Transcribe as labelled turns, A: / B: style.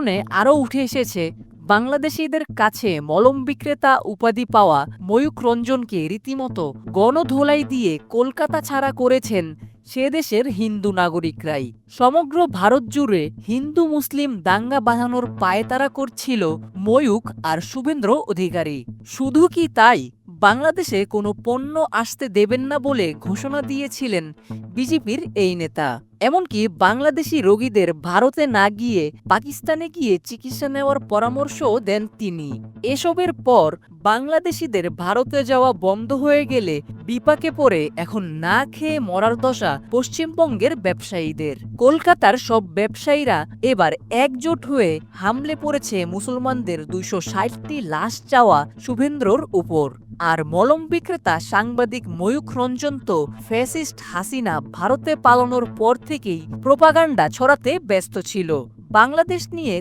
A: বিশ্লেষণে আরও উঠে এসেছে, বাংলাদেশিদের কাছে মলম বিক্রেতা উপাধি পাওয়া ময়ূখ রঞ্জনকে রীতিমতো গণধোলাই দিয়ে কলকাতা ছাড়া করেছেন সে দেশের হিন্দু নাগরিকরাই। সমগ্র ভারত জুড়ে হিন্দু মুসলিম দাঙ্গা বাঁধানোর পায়তারা করছিল ময়ূখ আর শুভেন্দ্র অধিকারী। শুধু কি তাই, বাংলাদেশে কোনো পণ্য আসতে দেবেন না বলে ঘোষণা দিয়েছিলেন বিজেপির এই নেতা। এমনকি বাংলাদেশি রোগীদের ভারতে না গিয়ে পাকিস্তানে গিয়ে চিকিৎসা নেওয়ার পরামর্শও দেন তিনি। এসবের পর বাংলাদেশিদের ভারতে যাওয়া বন্ধ হয়ে গেলে বিপাকে পড়ে এখন না খেয়ে মরার দশা পশ্চিমবঙ্গের ব্যবসায়ীদের। কলকাতার সব ব্যবসায়ীরা এবার একজোট হয়ে হামলে পড়েছে মুসলমানদের ২৬০টি লাশ চাওয়া শুভেন্দ্রর উপর। আর মলম বিক্রেতা সাংবাদিক ময়ূখ রঞ্জন তো ফ্যাসিস্ট হাসিনা ভারতে পালানোর পর থেকেই প্রোপাগান্ডা ছড়াতে ব্যস্ত ছিল। বাংলাদেশ নিয়ে